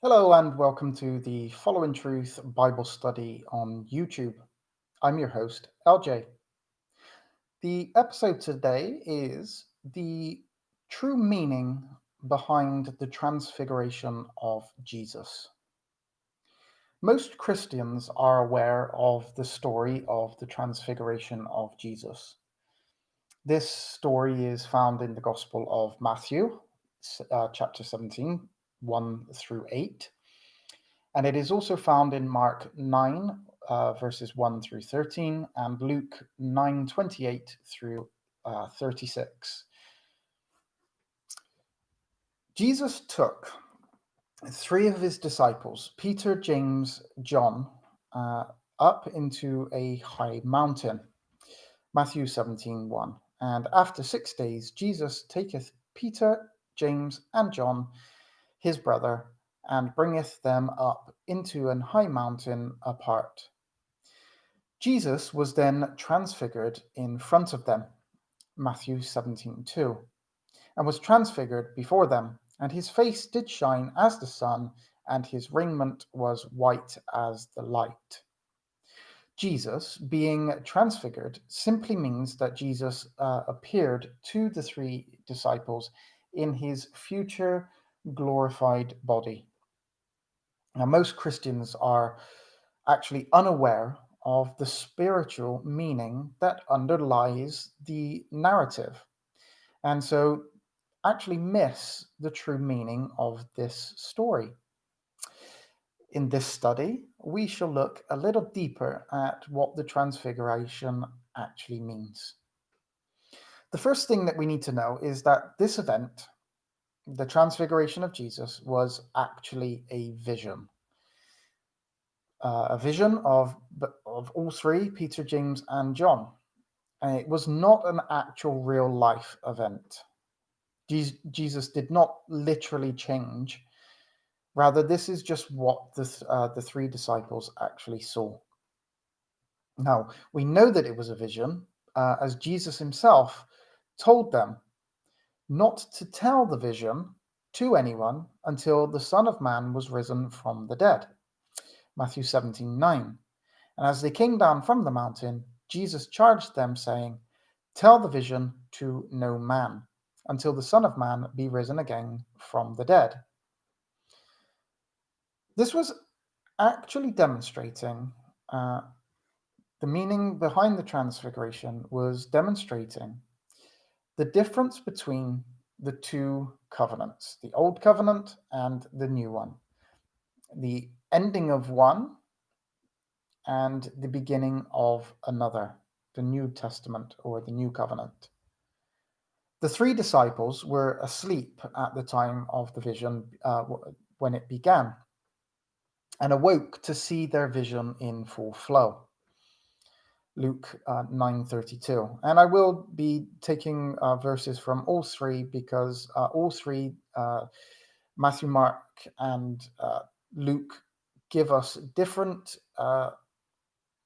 Hello and welcome to the Following Truth Bible study on YouTube. I'm your host, LJ. The episode today is the true meaning behind the transfiguration of Jesus. Most Christians are aware of the story of the transfiguration of Jesus. This story is found in the Gospel of Matthew, chapter 17, 1 through 8. And it is also found in Mark 9, verses 1 through 13, and Luke 9:28 through 36. Jesus took three of his disciples, Peter, James, John, uh, up into a high mountain. Matthew 17:1. And after 6 days, Jesus taketh Peter, James, and John, his brother, and bringeth them up into an high mountain apart. Jesus was then transfigured in front of them, Matthew 17:2, and was transfigured before them, and his face did shine as the sun, and his raiment was white as the light. Jesus, being transfigured, simply means that Jesus appeared to the three disciples in his future glorified body. Now, most Christians are actually unaware of the spiritual meaning that underlies the narrative, and so actually miss the true meaning of this story. In this study, we shall look a little deeper at what the Transfiguration actually means. The first thing that we need to know is that this event, the Transfiguration of Jesus, was actually a vision. A vision of all three, Peter, James, and John. And it was not an actual real life event. Jesus did not literally change. Rather, this is just what the three disciples actually saw. Now, we know that it was a vision, as Jesus himself told them not to tell the vision to anyone until the Son of Man was risen from the dead. Matthew 17:9. And as they came down from the mountain, Jesus charged them, saying, "Tell the vision to no man, until the Son of Man be risen again from the dead." This was actually demonstrating the meaning behind the Transfiguration was demonstrating the difference between the two covenants, the Old Covenant and the New one, the ending of one and the beginning of another, the New Testament or the New Covenant. The three disciples were asleep at the time of the vision when it began, and awoke to see their vision in full flow. Luke 9:32. And I will be taking verses from all three because all three, Matthew, Mark, and Luke, give us different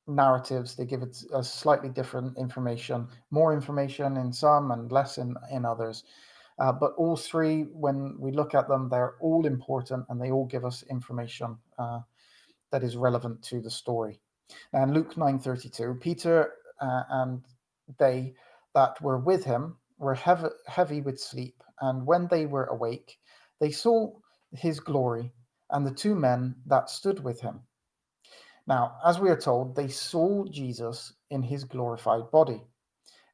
narratives. They give us slightly different information, more information in some and less in others. But all three, when we look at them, they're all important and they all give us information that is relevant to the story. And Luke 9:32, Peter and they that were with him were heavy with sleep, and when they were awake, they saw his glory and the two men that stood with him. Now, as we are told, they saw Jesus in his glorified body,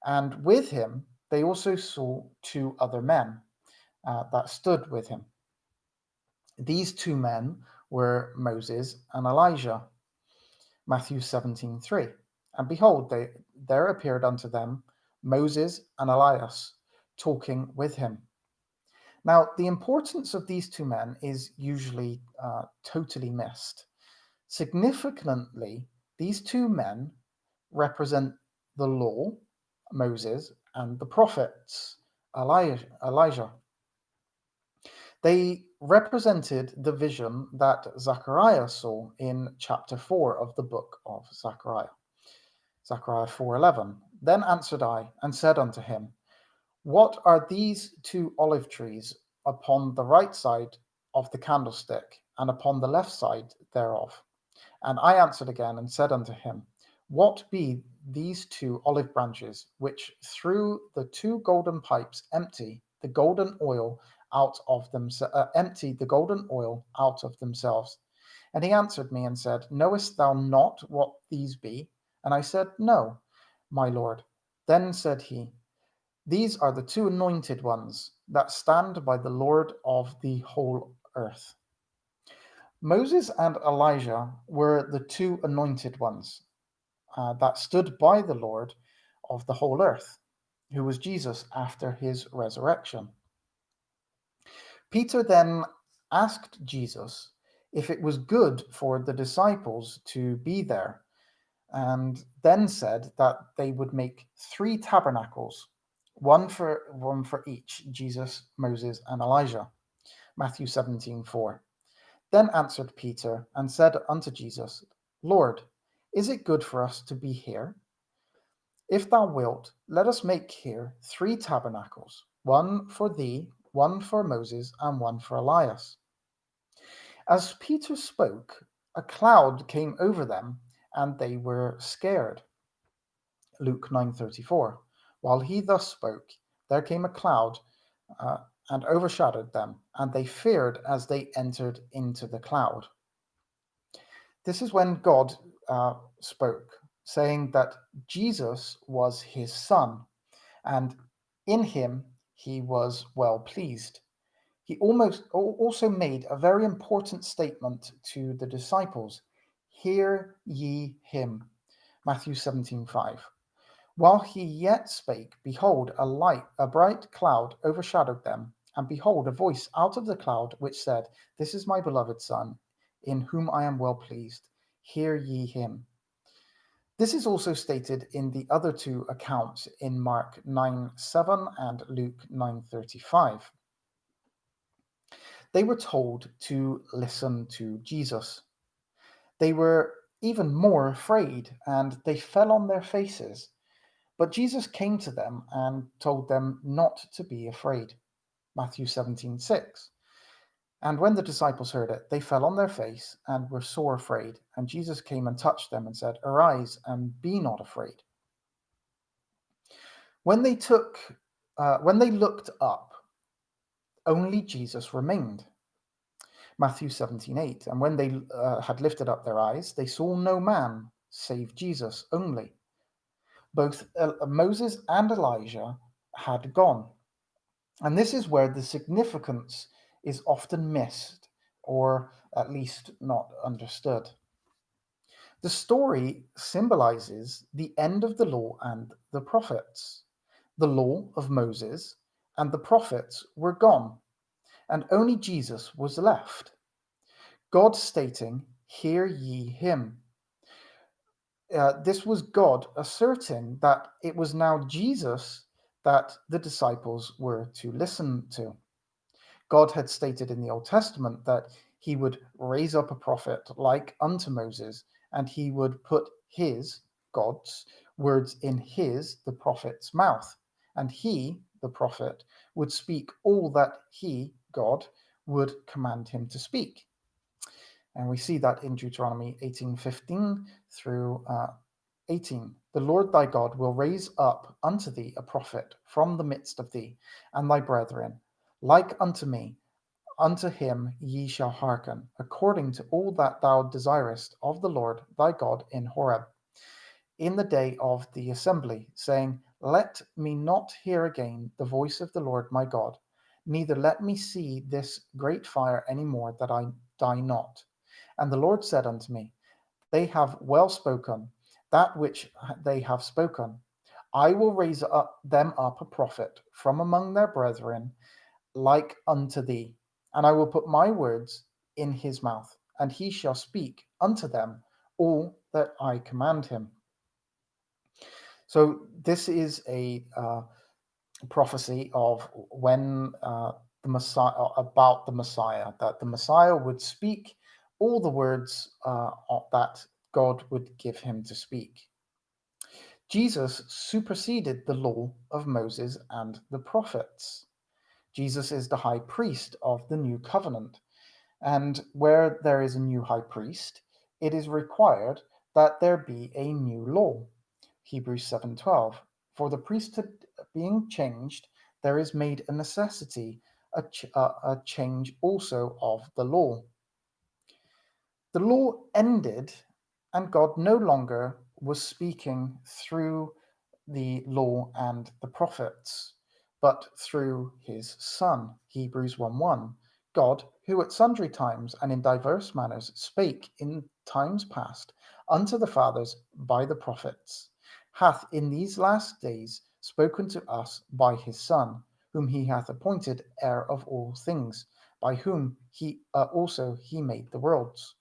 and with him they also saw two other men that stood with him. These two men were Moses and Elijah. Matthew 17:3. And behold, there appeared unto them Moses and Elias talking with him. Now, the importance of these two men is usually totally missed. Significantly, these two men represent the law, Moses, and the prophets, Elijah. They represented the vision that Zechariah saw in chapter 4 of the book of Zechariah. Zechariah 4:11. Then answered I and said unto him, What are these two olive trees upon the right side of the candlestick and upon the left side thereof. And I answered again and said unto him, What be these 2 olive branches, which through the 2 golden pipes empty the golden oil out of themselves? And he answered me and said, Knowest thou not what these be? And I said, No, my Lord. Then said he, These are the 2 anointed ones that stand by the Lord of the whole earth. Moses and Elijah were the 2 anointed ones that stood by the Lord of the whole earth, who was Jesus after his resurrection. Peter then asked Jesus if it was good for the disciples to be there, and then said that they would make 3 tabernacles, one for each, Jesus, Moses, and Elijah. Matthew 17:4. Then answered Peter and said unto Jesus, Lord, is it good for us to be here? If thou wilt, let us make here 3 tabernacles, one for thee, one for Moses, and one for Elias. As Peter spoke, a cloud came over them, and they were scared. Luke 9:34. While he thus spoke, there came a cloud and overshadowed them, and they feared as they entered into the cloud. This is when God spoke, saying that Jesus was his son, and in him he was well pleased. He also made a very important statement to the disciples: Hear ye him. Matthew 17:5. While he yet spake, behold, a bright cloud overshadowed them, and behold, a voice out of the cloud which said, This is my beloved Son, in whom I am well pleased. Hear ye him. This is also stated in the other 2 accounts in Mark 9:7 and Luke 9:35. They were told to listen to Jesus. They were even more afraid, and they fell on their faces. But Jesus came to them and told them not to be afraid. Matthew 17:6. And when the disciples heard it, they fell on their face and were sore afraid. And Jesus came and touched them and said, Arise and be not afraid. When they looked up, only Jesus remained. Matthew 17:8. And when they had lifted up their eyes, they saw no man save Jesus only. Both Moses and Elijah had gone. And this is where the significance is often missed, or at least not understood. The story symbolizes the end of the law and the prophets. The law of Moses and the prophets were gone, and only Jesus was left. God stating, Hear ye him. This was God asserting that it was now Jesus that the disciples were to listen to. God had stated in the Old Testament that he would raise up a prophet like unto Moses, and he would put his, God's, words in the prophet's mouth. And he, the prophet, would speak all that he, God, would command him to speak. And we see that in Deuteronomy 18:15 through 18. The Lord thy God will raise up unto thee a prophet from the midst of thee and thy brethren, like unto me. Unto him ye shall hearken, according to all that thou desirest of the Lord thy God in Horeb, in the day of the assembly, saying, Let me not hear again the voice of the Lord my God, neither let me see this great fire any more, that I die not. And the Lord said unto me, They have well spoken, that which they have spoken. I will raise them up a prophet from among their brethren, like unto thee, and I will put my words in his mouth, and he shall speak unto them all that I command him. So this is a prophecy of when the Messiah, about the Messiah, that the Messiah would speak all the words that God would give him to speak. Jesus superseded the law of Moses and the prophets. Jesus is the high priest of the new covenant, And where there is a new high priest, it is required that there be a new law. Hebrews 7:12. For the priesthood being changed, there is made a necessity, a change also of the law. The law ended, and God no longer was speaking through the law and the prophets, but through his Son. Hebrews 1:1. God, who at sundry times and in diverse manners spake in times past unto the fathers by the prophets, hath in these last days spoken to us by his Son, whom he hath appointed heir of all things, by whom he also he made the worlds.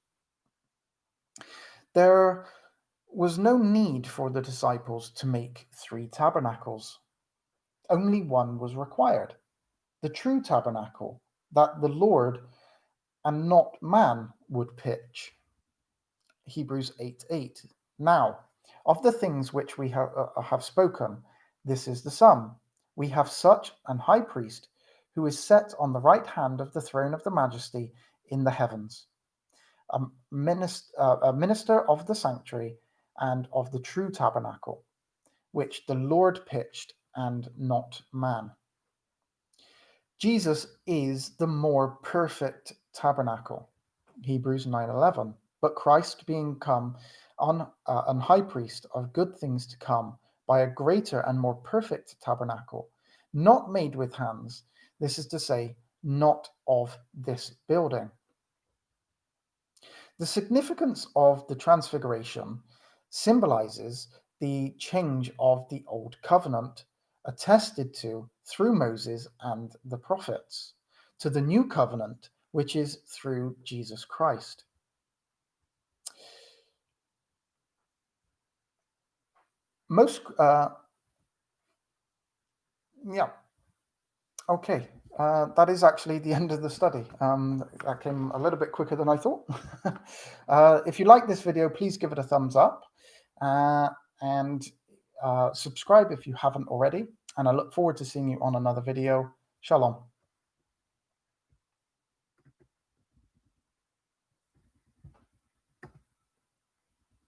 There was no need for the disciples to make 3 tabernacles. Only one was required, the true tabernacle that the Lord and not man would pitch. Hebrews 8:8. Now, of the things which we have spoken, this is the sum. We have such an high priest who is set on the right hand of the throne of the majesty in the heavens, a minister of the sanctuary and of the true tabernacle, which the Lord pitched and not man. Jesus is the more perfect tabernacle. Hebrews 9:11. But Christ being come on an high priest of good things to come by a greater and more perfect tabernacle, not made with hands, this is to say, not of this building. The significance of the Transfiguration symbolizes the change of the Old Covenant, attested to through Moses and the prophets, to the New Covenant, which is through Jesus Christ. Okay. That is actually the end of the study. That came a little bit quicker than I thought. If you like this video, please give it a thumbs up and subscribe if you haven't already. And I look forward to seeing you on another video. Shalom.